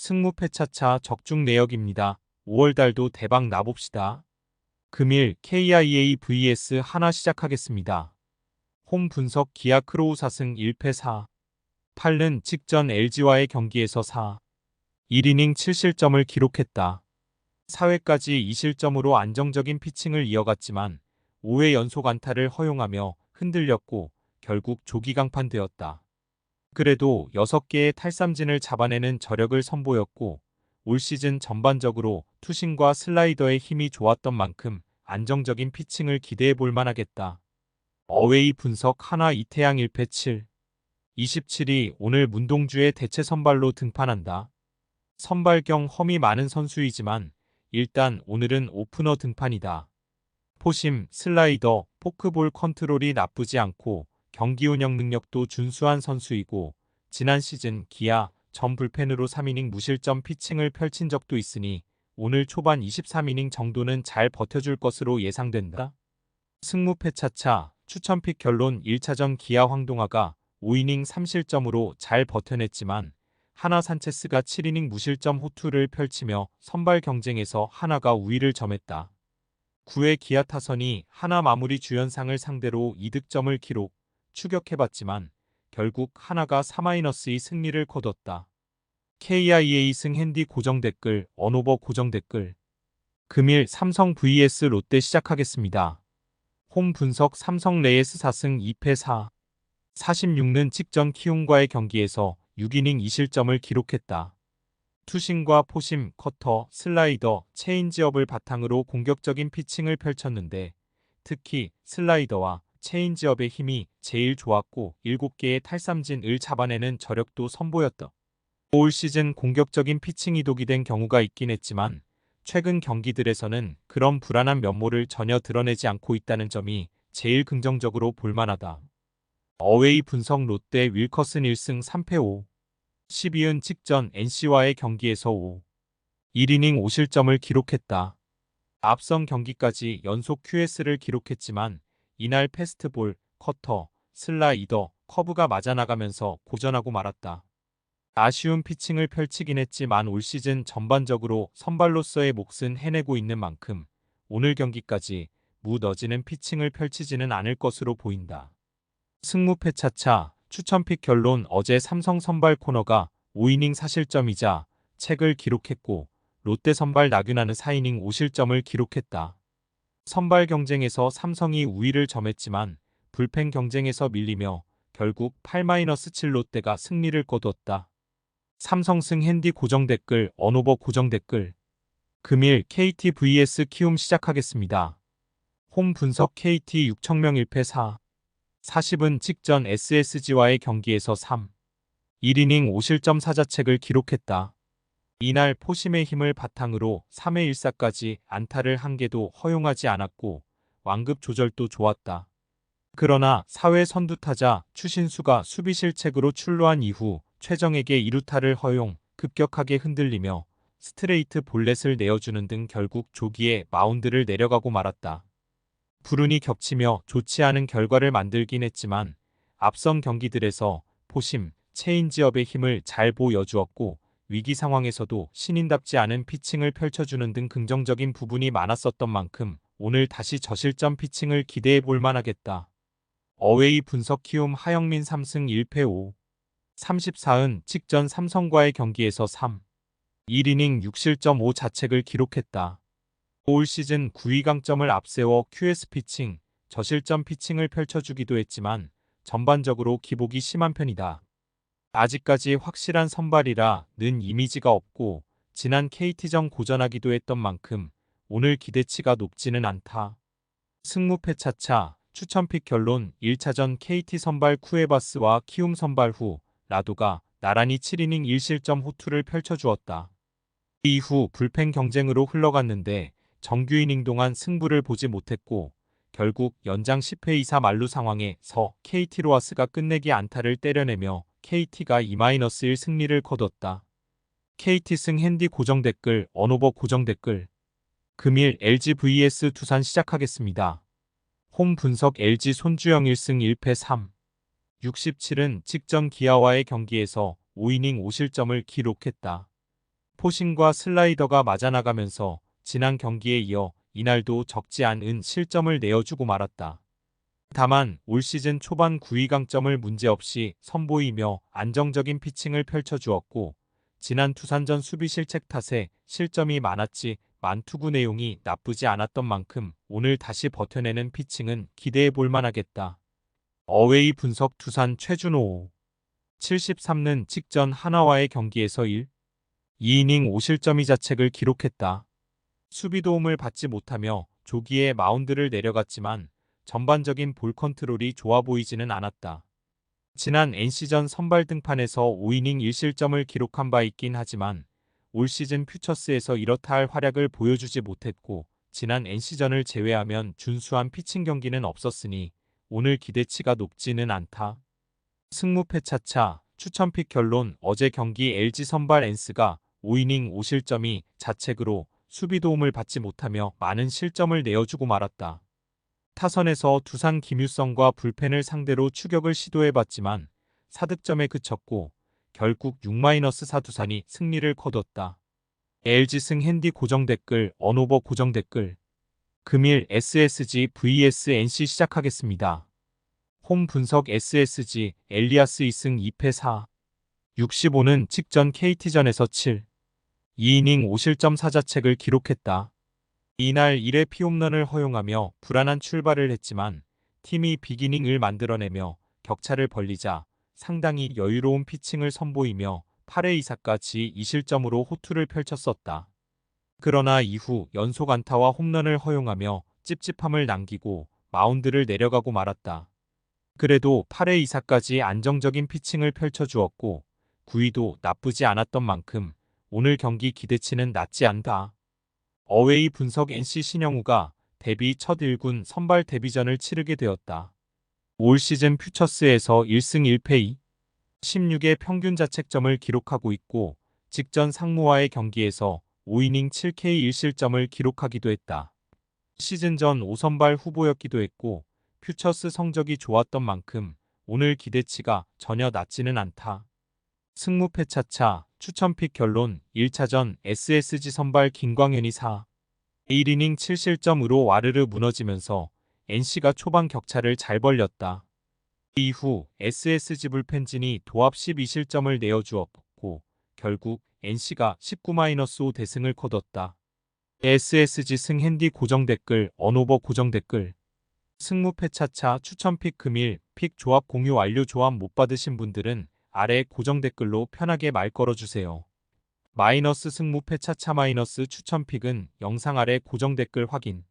승무패 차차 적중 내역입니다. 5월달도 대박 나봅시다. 금일 KIA vs 하나 시작하겠습니다. 홈 분석 기아 크로우 4승 1패 4. 8른 직전 LG와의 경기에서 4. 1이닝 7실점을 기록했다. 4회까지 2실점으로 안정적인 피칭을 이어갔지만 5회 연속 안타를 허용하며 흔들렸고 결국 조기 강판되었다. 그래도 6개의 탈삼진을 잡아내는 저력을 선보였고 올 시즌 전반적으로 투심과 슬라이더의 힘이 좋았던 만큼 안정적인 피칭을 기대해 볼 만하겠다. 어웨이 분석 하나 이태양 1패 7. 27이 오늘 문동주의 대체 선발로 등판한다. 선발경 험이 많은 선수이지만 일단 오늘은 오프너 등판이다. 포심, 슬라이더, 포크볼 컨트롤이 나쁘지 않고 경기 운영 능력도 준수한 선수이고 지난 시즌 기아 전 불펜으로 3이닝 무실점 피칭을 펼친 적도 있으니 오늘 초반 23이닝 정도는 잘 버텨줄 것으로 예상된다. 승무패 차차 추천픽 결론 1차전 기아 황동아가 5이닝 3실점으로 잘 버텨냈지만 하나 산체스가 7이닝 무실점 호투를 펼치며 선발 경쟁에서 하나가 우위를 점했다. 9회 기아 타선이 하나 마무리 주연상을 상대로 2득점을 기록, 추격해봤지만 결국 하나가 3-2 승리를 거뒀다. KIA 승 핸디 고정 댓글, 언오버 고정 댓글. 금일 삼성 vs 롯데 시작하겠습니다. 홈 분석 삼성 레이스 4승 2패 4. 46는 직전 키움과의 경기에서 6이닝 2실점을 기록했다. 투심과 포심, 커터, 슬라이더, 체인지업을 바탕으로 공격적인 피칭을 펼쳤는데 특히 슬라이더와 체인지업의 힘이 제일 좋았고 7개의 탈삼진을 잡아내는 저력도 선보였다. 올 시즌 공격적인 피칭이 독이된 경우가 있긴 했지만 최근 경기들에서는 그런 불안한 면모를 전혀 드러내지 않고 있다는 점이 제일 긍정적으로 볼만하다. 어웨이 분석 롯데 윌커슨 1승 3패 5. 12은 직전 NC와의 경기에서 5. 1이닝 5실점을 기록했다. 앞선 경기까지 연속 QS를 기록했지만 이날 패스트볼, 커터, 슬라이더, 커브가 맞아나가면서 고전하고 말았다. 아쉬운 피칭을 펼치긴 했지만 올 시즌 전반적으로 선발로서의 몫은 해내고 있는 만큼 오늘 경기까지 무너지는 피칭을 펼치지는 않을 것으로 보인다. 승무패 차차 추천픽 결론 어제 삼성 선발 코너가 5이닝 4실점이자 책을 기록했고 롯데 선발 나균아는 4이닝 5실점을 기록했다. 선발 경쟁에서 삼성이 우위를 점했지만 불펜 경쟁에서 밀리며 결국 8-7 롯데가 승리를 거뒀다. 삼성승 핸디 고정 댓글, 언오버 고정 댓글. 금일 KT vs 키움 시작하겠습니다. 홈 분석 KT 6천명 1패 4. 40은 직전 SSG와의 경기에서 3. 1이닝 5실점 사자책을 기록했다. 이날 포심의 힘을 바탕으로 3회 1사까지 안타를 한 개도 허용하지 않았고 완급 조절도 좋았다. 그러나 4회 선두타자 추신수가 수비 실책으로 출루한 이후 최정에게 2루타를 허용, 급격하게 흔들리며 스트레이트 볼넷을 내어주는 등 결국 조기에 마운드를 내려가고 말았다. 불운이 겹치며 좋지 않은 결과를 만들긴 했지만 앞선 경기들에서 포심, 체인지업의 힘을 잘 보여주었고 위기 상황에서도 신인답지 않은 피칭을 펼쳐주는 등 긍정적인 부분이 많았었던 만큼 오늘 다시 저실점 피칭을 기대해 볼 만하겠다. 어웨이 분석 키움 하영민 3승 1패 5. 34은 직전 삼성과의 경기에서 3. 1이닝 6실점 5 자책을 기록했다. 올 시즌 9위 강점을 앞세워 QS 피칭, 저실점 피칭을 펼쳐주기도 했지만 전반적으로 기복이 심한 편이다. 아직까지 확실한 선발이라 는 이미지가 없고 지난 KT전 고전하기도 했던 만큼 오늘 기대치가 높지는 않다. 승무패 차차 추천픽 결론 1차전 KT 선발 쿠에바스와 키움 선발 후 라도가 나란히 7이닝 1실점 호투를 펼쳐주었다. 이후 불펜 경쟁으로 흘러갔는데 정규 이닝 동안 승부를 보지 못했고 결국 연장 10회 2사 만루 상황에서 KT 로하스가 끝내기 안타를 때려내며 KT가 2-1 승리를 거뒀다. KT 승 핸디 고정 댓글, 언오버 고정 댓글. 금일 LG vs 두산 시작하겠습니다. 홈 분석 LG 손주영 1승 1패 3. 67은 직전 기아와의 경기에서 5이닝 5실점을 기록했다. 포신과 슬라이더가 맞아나가면서 지난 경기에 이어 이날도 적지 않은 실점을 내어주고 말았다. 다만 올 시즌 초반 9위 강점을 문제없이 선보이며 안정적인 피칭을 펼쳐주었고 지난 두산전 수비 실책 탓에 실점이 많았지만 투구 내용이 나쁘지 않았던 만큼 오늘 다시 버텨내는 피칭은 기대해 볼 만하겠다. 어웨이 분석 두산 최준호 73는 직전 하나와의 경기에서 2이닝 5실점이 자책을 기록했다. 수비 도움을 받지 못하며 조기에 마운드를 내려갔지만 전반적인 볼 컨트롤이 좋아 보이지는 않았다. 지난 NC전 선발 등판에서 5이닝 1실점을 기록한 바 있긴 하지만 올 시즌 퓨처스에서 이렇다 할 활약을 보여주지 못했고 지난 NC전을 제외하면 준수한 피칭 경기는 없었으니 오늘 기대치가 높지는 않다. 승무패 차차 추천픽 결론 어제 경기 LG 선발 엔스가 5이닝 5실점이 자책으로 수비 도움을 받지 못하며 많은 실점을 내어주고 말았다. 타선에서 두산 김유성과 불펜을 상대로 추격을 시도해봤지만 4득점에 그쳤고 결국 6-4 두산이 승리를 거뒀다. LG 승 핸디 고정 댓글 언오버 고정 댓글 금일 SSG vs NC 시작하겠습니다. 홈 분석 SSG 엘리아스 2승 2패 4. 65는 직전 KT전에서 2이닝 5실점 4자책을 기록했다. 이날 1회 피홈런을 허용하며 불안한 출발을 했지만 팀이 비기닝을 만들어내며 격차를 벌리자 상당히 여유로운 피칭을 선보이며 8회 2사까지 2실점으로 호투를 펼쳤었다. 그러나 이후 연속 안타와 홈런을 허용하며 찝찝함을 남기고 마운드를 내려가고 말았다. 그래도 8회 2사까지 안정적인 피칭을 펼쳐주었고 9위도 나쁘지 않았던 만큼 오늘 경기 기대치는 낮지 않다. 어웨이 분석 NC 신영우가 데뷔 첫 1군 선발 데뷔전을 치르게 되었다. 올 시즌 퓨처스에서 1승 1패 2, 16의 평균 자책점을 기록하고 있고 직전 상무와의 경기에서 5이닝 7K 1실점을 기록하기도 했다. 시즌 전 5선발 후보였기도 했고 퓨처스 성적이 좋았던 만큼 오늘 기대치가 전혀 낮지는 않다. 승무패 차차 추천픽 결론 1차전 SSG 선발 김광현이 1이닝 7실점으로 와르르 무너지면서 NC가 초반 격차를 잘 벌렸다. 이후 SSG 불펜진이 도합 12실점을 내어주었고 결국 NC가 19-5 대승을 거뒀다. SSG 승 핸디 고정 댓글 언오버 고정 댓글 승무패 차차 추천픽 금일 픽 조합 공유 완료 조합 못 받으신 분들은 아래 고정 댓글로 편하게 말 걸어주세요. 마이너스 승무패 차차 마이너스 추천픽은 영상 아래 고정 댓글 확인.